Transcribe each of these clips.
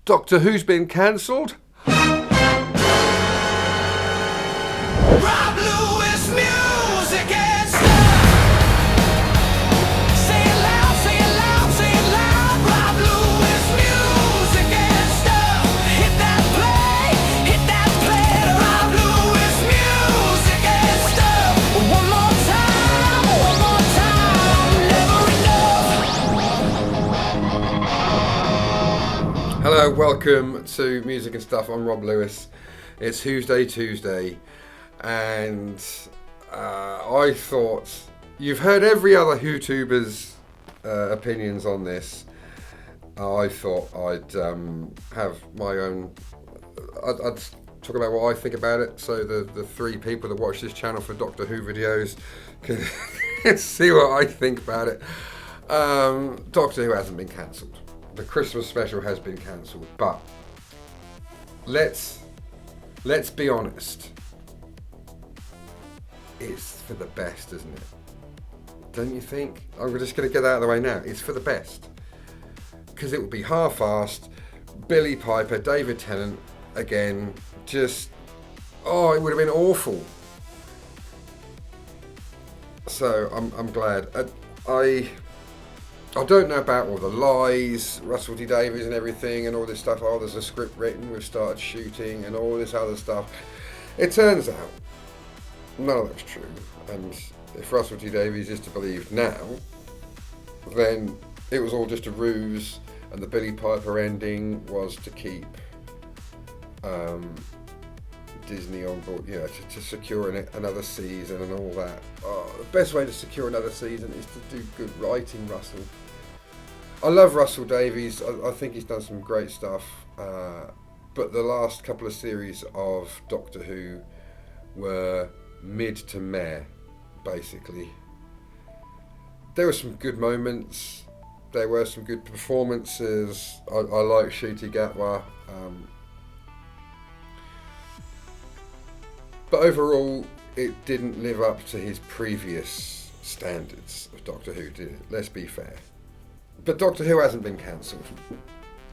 Doctor Who's been cancelled? Hello, welcome to Music and Stuff. I'm Rob Lewis. It's Who's Day Tuesday, and I thought you've heard every other YouTuber's opinions on this. I thought I'd have my own. I'd talk about what I think about it, so the three people that watch this channel for Doctor Who videos can see what I think about it. Doctor Who hasn't been cancelled. The Christmas special has been cancelled, but let's be honest. It's for the best, isn't it? Don't you think? I'm just going to get that out of the way now. It's for the best. Because it would be half-assed. Billie Piper, David Tennant, again, just... Oh, it would have been awful. So, I'm glad. I don't know about all the lies, Russell T Davies and everything and all this stuff. Oh, there's a script written, we've started shooting and all this other stuff. It turns out none of that's true. And if Russell T Davies is to believe now, then it was all just a ruse, and the Billie Piper ending was to keep Disney on board, you know, to secure another season and all that. Oh, the best way to secure another season is to do good writing, Russell. I love Russell Davies. I think he's done some great stuff. But the last couple of series of Doctor Who were mid to meh, basically. There were some good moments. There were some good performances. I like Ncuti Gatwa. But overall, it didn't live up to his previous standards of Doctor Who, did it? Let's be fair. But Doctor Who hasn't been cancelled.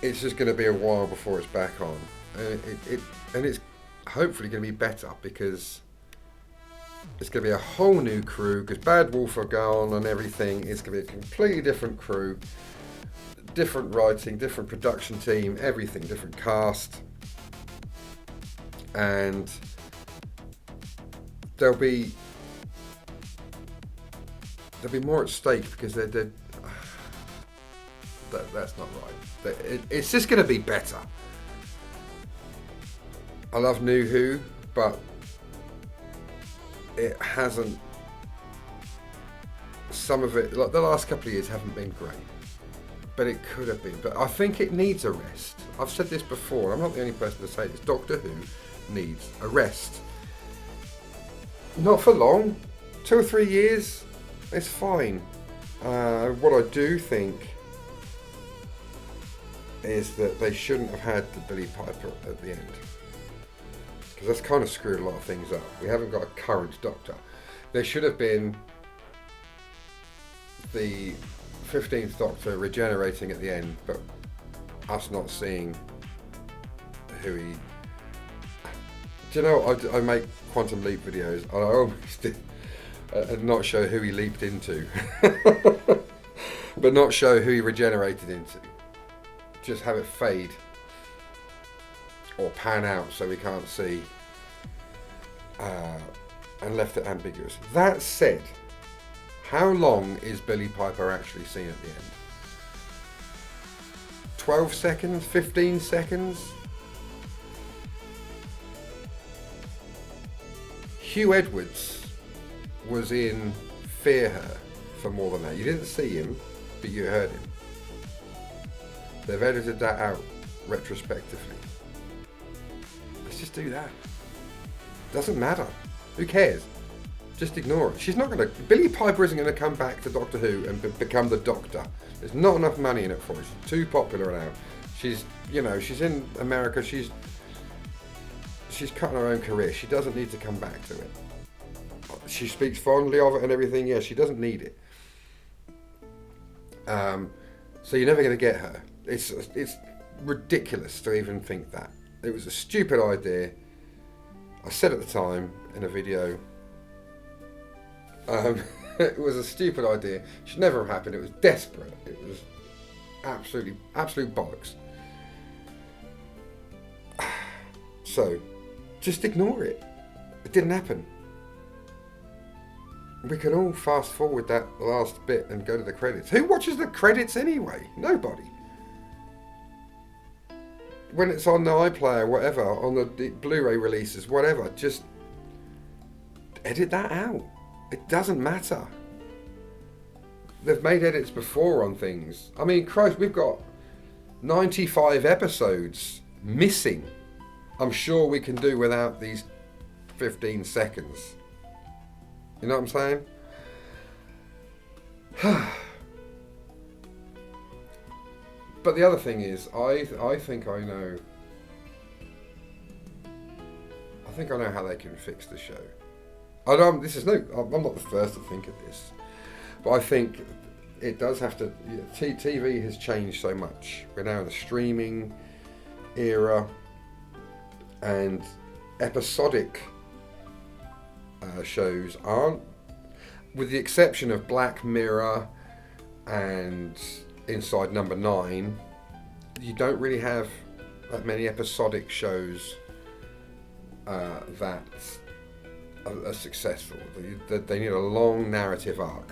It's just going to be a while before it's back on. And it's hopefully going to be better, because it's going to be a whole new crew, because Bad Wolf are gone and everything. It's going to be a completely different crew, different writing, different production team, everything, different cast. And there'll be more at stake, because that's not right. It's just going to be better. I love New Who, but it hasn't. Some of it, like the last couple of years, haven't been great, but it could have been. But I think it needs a rest. I've said this before. I'm not the only person to say this. Doctor Who needs a rest. Not for long, 2 or 3 years, it's fine. What I do think is that they shouldn't have had the Billie Piper at the end, because that's kind of screwed a lot of things up. We haven't got a current Doctor. There should have been the 15th Doctor regenerating at the end, but us not seeing who he... Do you know, I make Quantum Leap videos, and I always did not show who he leaped into, but not show who he regenerated into. Just have it fade or pan out so we can't see, and left it ambiguous. That said, how long is Billie Piper actually seen at the end? 12 seconds? 15 seconds? Hugh Edwards was in Fear Her for more than that. You didn't see him, but you heard him. They've edited that out retrospectively. Let's just do that. Doesn't matter. Who cares? Just ignore it. She's not going to... Billie Piper isn't going to come back to Doctor Who and become the Doctor. There's not enough money in it for her. She's too popular now. She's, you know, she's in America. She's cutting her own career. She doesn't need to come back to it. She speaks fondly of it and everything. Yeah, she doesn't need it. So you're never going to get her. It's ridiculous to even think that. It was a stupid idea. I said at the time in a video, it was a stupid idea. It should never have happened. It was desperate. It was absolute bollocks. So, just ignore it. It didn't happen. We can all fast forward that last bit and go to the credits. Who watches the credits anyway? Nobody. When it's on the iPlayer, whatever, on the Blu-ray releases, whatever, just edit that out. It doesn't matter. They've made edits before on things. I mean, Christ, we've got 95 episodes missing. I'm sure we can do without these 15 seconds. You know what I'm saying? But the other thing is, I think I know how they can fix the show. I'm not the first to think of this, but I think it does have to. TV has changed so much. We're now in the streaming era, and episodic shows aren't, with the exception of Black Mirror and Inside Number 9, you don't really have that many episodic shows that are successful. They need a long narrative arc,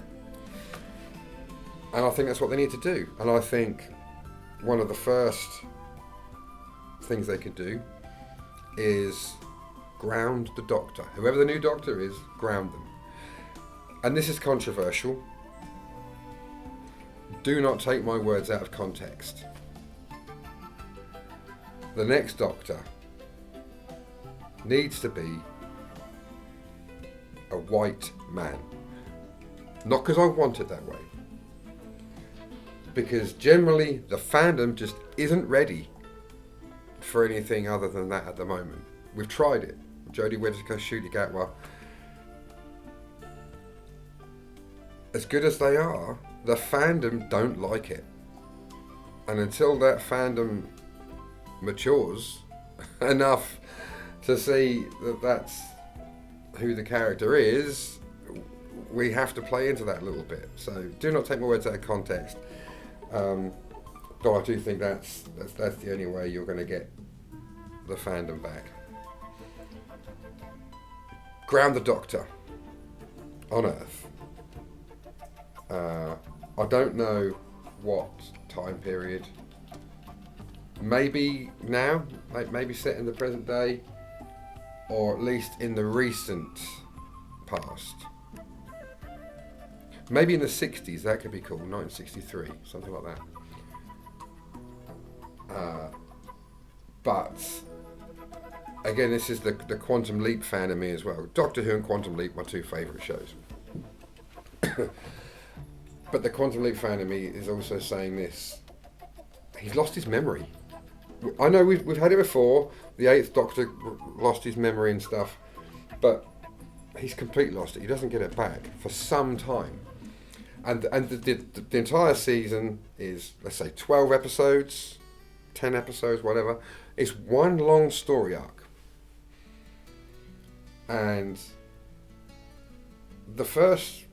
and I think that's what they need to do. And I think one of the first things they could do is ground the Doctor. Whoever the new Doctor is, ground them. And this is controversial. Do not take my words out of context. The next Doctor needs to be a white man. Not because I want it that way. Because generally the fandom just isn't ready for anything other than that at the moment. We've tried it. Jodie Whittaker, Ncuti Gatwa. As good as they are, the fandom don't like it. And until that fandom matures enough to see that that's who the character is, we have to play into that a little bit. So do not take my words out of context. Though I do think that's the only way you're going to get the fandom back. Ground the Doctor on Earth. I don't know what time period. Maybe now, maybe set in the present day, or at least in the recent past. Maybe in the 60s, that could be cool, 1963, something like that. But again, this is the Quantum Leap fan of me as well. Doctor Who and Quantum Leap, my two favourite shows. But the Quantum Leap fan of me is also saying this. He's lost his memory. I know we've had it before. The 8th Doctor lost his memory and stuff, but he's completely lost it. He doesn't get it back for some time. And the entire season is, let's say, 12 episodes, 10 episodes, whatever. It's one long story arc. And the first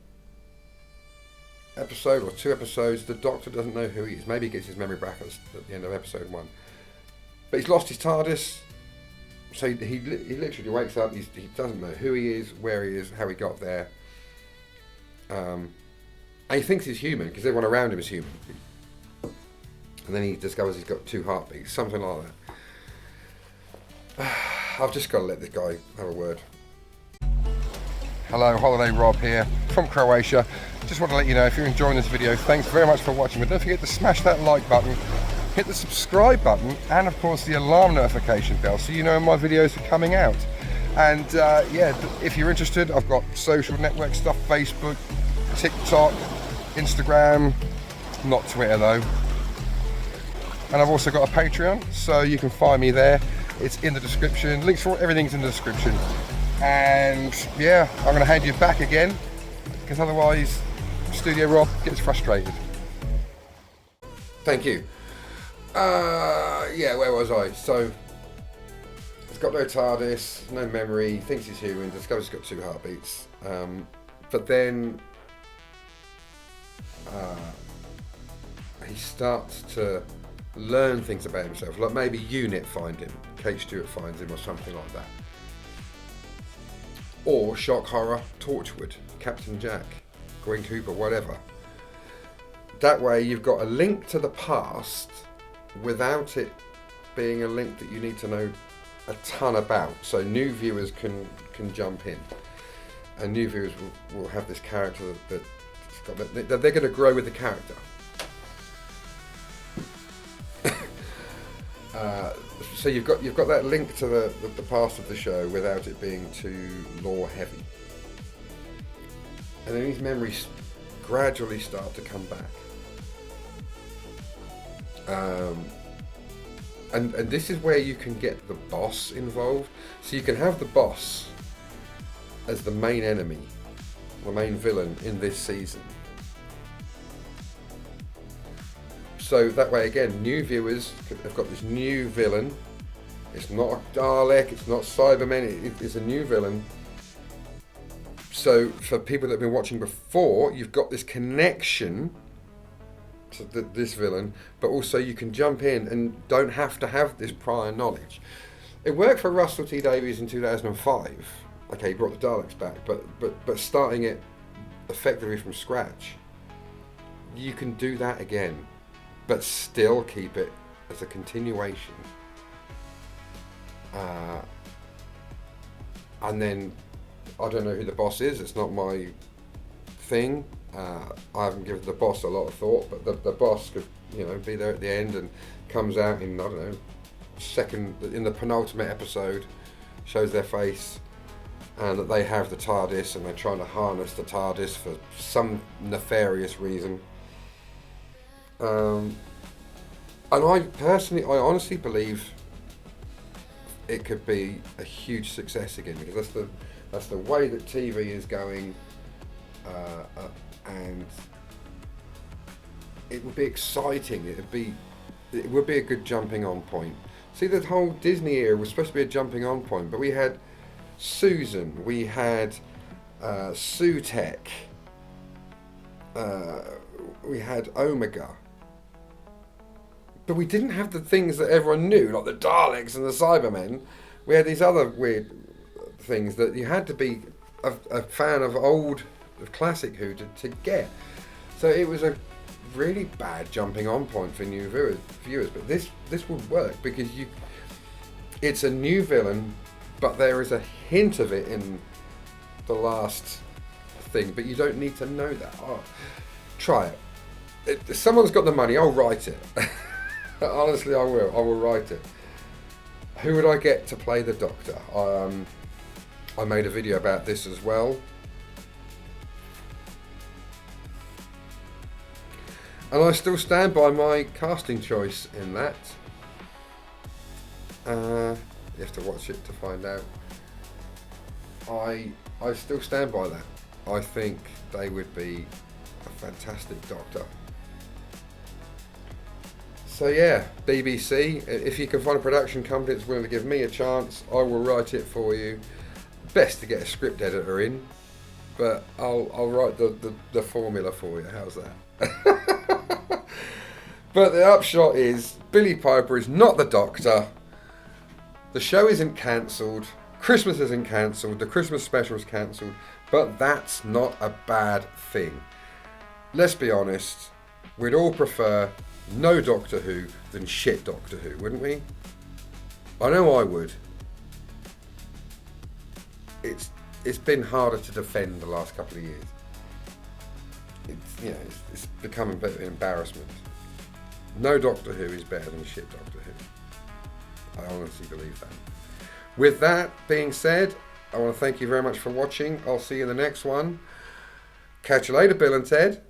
episode or 2 episodes, the Doctor doesn't know who he is. Maybe he gets his memory back at the end of episode 1. But he's lost his TARDIS, so he literally wakes up, he doesn't know who he is, where he is, how he got there. And he thinks he's human, because everyone around him is human. And then he discovers he's got 2 heartbeats, something like that. I've just got to let this guy have a word. Hello, Holiday Rob here from Croatia. Just want to let you know, if you're enjoying this video, thanks very much for watching. But don't forget to smash that like button, hit the subscribe button, and of course the alarm notification bell, so you know when my videos are coming out. And yeah, if you're interested, I've got social network stuff, Facebook, TikTok, Instagram, not Twitter though. And I've also got a Patreon, so you can find me there. It's in the description. Links for everything's in the description. And yeah, I'm going to hand you back again, because otherwise Studio Rob gets frustrated. Thank you. Yeah, where was I? So, it's got no TARDIS, no memory, thinks he's human, discovers he's got 2 heartbeats. But then he starts to learn things about himself, like maybe Unit find him, Kate Stewart finds him, or something like that. Or shock horror, Torchwood, Captain Jack, Gwen Cooper, whatever. That way you've got a link to the past without it being a link that you need to know a ton about. So new viewers can jump in, and new viewers will have this character that they're going to grow with the character. So you've got that link to the past of the show without it being too lore heavy, and then these memories gradually start to come back. And this is where you can get the boss involved. So you can have the boss as the main enemy, the main villain in this season. So that way again, new viewers have got this new villain. It's not a Dalek, it's not Cybermen, it's a new villain. So for people that have been watching before, you've got this connection to this villain, but also you can jump in and don't have to have this prior knowledge. It worked for Russell T Davies in 2005. Okay, he brought the Daleks back, but starting it effectively from scratch, you can do that again, but still keep it as a continuation. And then I don't know who the boss is. It's not my thing. I haven't given the boss a lot of thought, but the boss could, be there at the end and comes out in, I don't know, in the penultimate episode, shows their face, and that they have the TARDIS and they're trying to harness the TARDIS for some nefarious reason. And I honestly believe it could be a huge success again, because that's the way that TV is going. And it would be exciting. It would be a good jumping on point. See, the whole Disney era was supposed to be a jumping on point, but we had Susan, we had Sutek, we had Omega, but we didn't have the things that everyone knew, like the Daleks and the Cybermen. We had these other weird things that you had to be a fan of classic Who to get. So it was a really bad jumping on point for new viewers. But this would work because it's a new villain, but there is a hint of it in the last thing, but you don't need to know that. Try it. If someone's got the money, I'll write it. Honestly, I will write it. Who would I get to play the Doctor? I made a video about this as well. And I still stand by my casting choice in that. You have to watch it to find out. I still stand by that. I think they would be a fantastic Doctor. So yeah, BBC, if you can find a production company that's willing to give me a chance, I will write it for you. Best to get a script editor in, but I'll write the formula for you. How's that? But the upshot is, Billie Piper is not the Doctor. The show isn't cancelled. Christmas isn't cancelled. The Christmas special is cancelled. But that's not a bad thing. Let's be honest. We'd all prefer no Doctor Who than shit Doctor Who, wouldn't we? I know I would. It's been harder to defend the last couple of years. It's become a bit of an embarrassment. No Doctor Who is better than shit Doctor Who. I honestly believe that. With that being said, I want to thank you very much for watching. I'll see you in the next one. Catch you later, Bill and Ted.